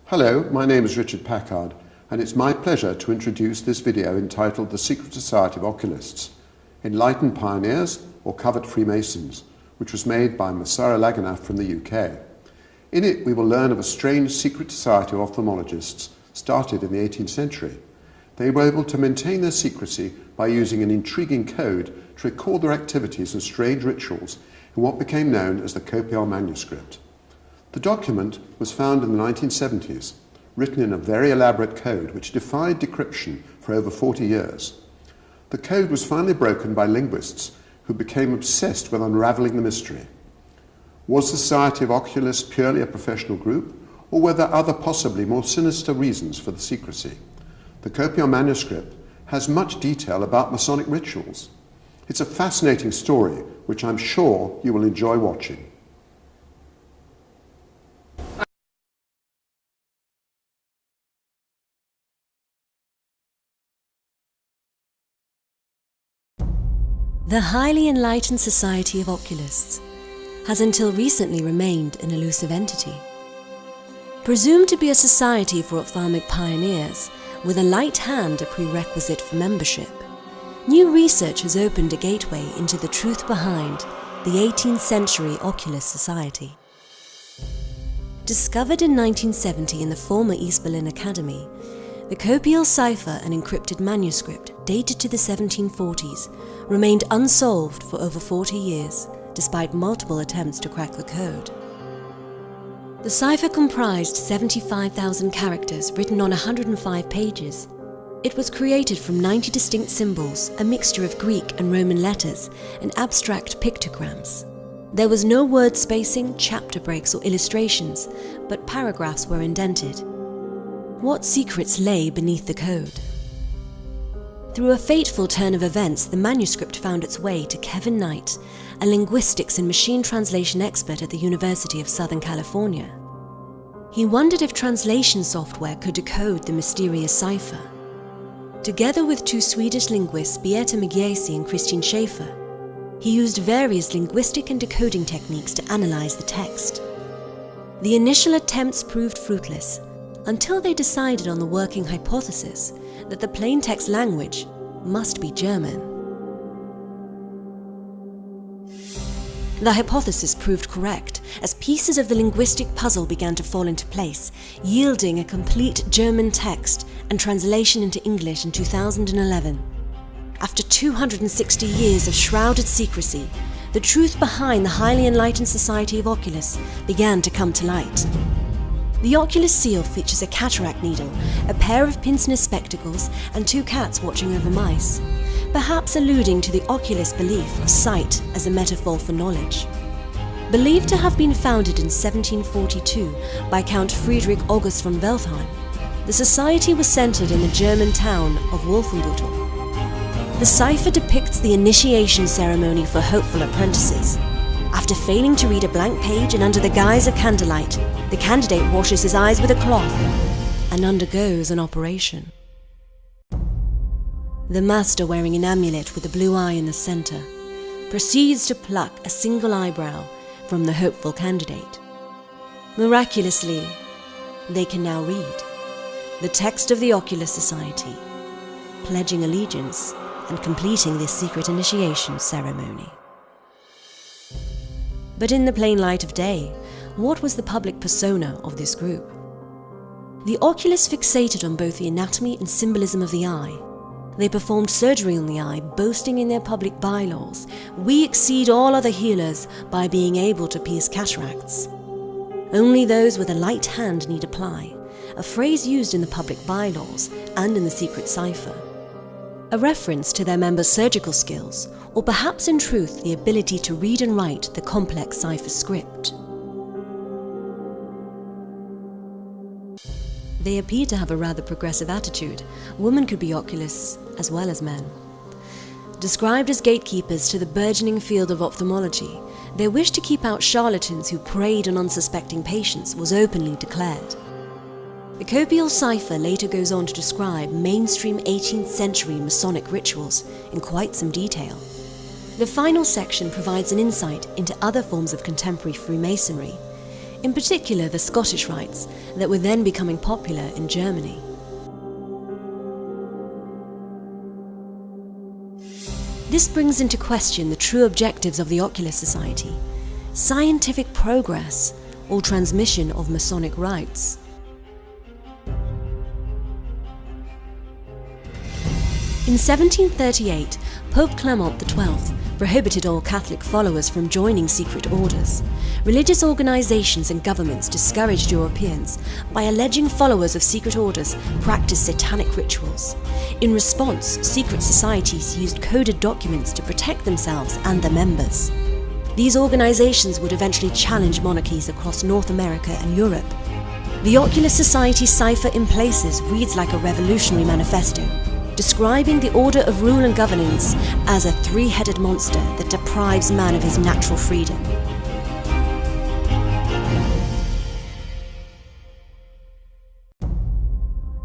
Hello, my name is Richard Packard, and it's my pleasure to introduce this video entitled The Secret Society of Oculists, Enlightened Pioneers or Covert Freemasons, which was made by Masara Laginaf from the UK. In it, we will learn of a strange secret society of ophthalmologists started in the 18th century. They were able to maintain their secrecy by using an intriguing code to record their activities and strange rituals in what became known as the Copiale manuscript. The document was found in the 1970s, written in a very elaborate code which defied decryption for over 40 years. The code was finally broken by linguists who became obsessed with unravelling the mystery. Was the Society of Oculists purely a professional group, or were there other possibly more sinister reasons for the secrecy? The Copiale manuscript has much detail about Masonic rituals. It's a fascinating story, which I'm sure you will enjoy watching. The highly enlightened Society of Oculists has until recently remained an elusive entity. Presumed to be a society for ophthalmic pioneers, with a light hand a prerequisite for membership, new research has opened a gateway into the truth behind the 18th century Oculist Society. Discovered in 1970 in the former East Berlin Academy, the Copiale Cipher, an encrypted manuscript dated to the 1740s, remained unsolved for over 40 years, despite multiple attempts to crack the code. The cipher comprised 75,000 characters written on 105 pages. It was created from 90 distinct symbols, a mixture of Greek and Roman letters, and abstract pictograms. There was no word spacing, chapter breaks, or illustrations, but paragraphs were indented. What secrets lay beneath the code? Through a fateful turn of events, the manuscript found its way to Kevin Knight, a linguistics and machine translation expert at the University of Southern California. He wondered if translation software could decode the mysterious cipher. Together with two Swedish linguists, Beata Migliesi and Christian Schaefer, he used various linguistic and decoding techniques to analyze the text. The initial attempts proved fruitless, until they decided on the working hypothesis that the plain text language must be German. The hypothesis proved correct, as pieces of the linguistic puzzle began to fall into place, yielding a complete German text and translation into English in 2011. After 260 years of shrouded secrecy, the truth behind the highly enlightened Society of Oculists began to come to light. The Oculist seal features a cataract needle, a pair of pince-nez spectacles, and two cats watching over mice, perhaps alluding to the oculist belief of sight as a metaphor for knowledge. Believed to have been founded in 1742 by Count Friedrich August von Weltheim, the society was centered in the German town of Wolfenbüttel. The cipher depicts the initiation ceremony for hopeful apprentices. After failing to read a blank page and under the guise of candlelight, the candidate washes his eyes with a cloth and undergoes an operation. The master, wearing an amulet with a blue eye in the center, proceeds to pluck a single eyebrow from the hopeful candidate. Miraculously, they can now read the text of the Oculist Society, pledging allegiance and completing this secret initiation ceremony. But in the plain light of day, what was the public persona of this group? The oculists fixated on both the anatomy and symbolism of the eye. They performed surgery on the eye, boasting in their public bylaws, "We exceed all other healers by being able to pierce cataracts. Only those with a light hand need apply," a phrase used in the public bylaws and in the secret cipher. A reference to their members' surgical skills, or perhaps in truth the ability to read and write the complex cipher script. They appear to have a rather progressive attitude. Women could be oculists as well as men. Described as gatekeepers to the burgeoning field of ophthalmology, their wish to keep out charlatans who preyed on unsuspecting patients was openly declared. The Copiale Cipher later goes on to describe mainstream 18th century Masonic rituals in quite some detail. The final section provides an insight into other forms of contemporary Freemasonry, in particular the Scottish rites that were then becoming popular in Germany. This brings into question the true objectives of the Oculist Society: scientific progress or transmission of Masonic rites. In 1738, Pope Clement XII prohibited all Catholic followers from joining secret orders. Religious organizations and governments discouraged Europeans by alleging followers of secret orders practiced satanic rituals. In response, secret societies used coded documents to protect themselves and their members. These organizations would eventually challenge monarchies across North America and Europe. The Oculist Society cipher in places reads like a revolutionary manifesto, describing the order of rule and governance as a three-headed monster that deprives man of his natural freedom.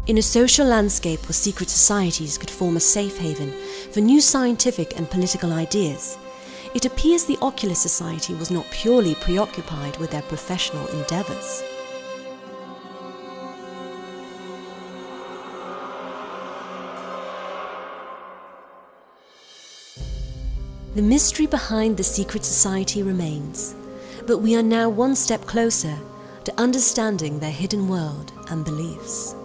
In a social landscape where secret societies could form a safe haven for new scientific and political ideas, it appears the Oculist Society was not purely preoccupied with their professional endeavors. The mystery behind the secret society remains, but we are now one step closer to understanding their hidden world and beliefs.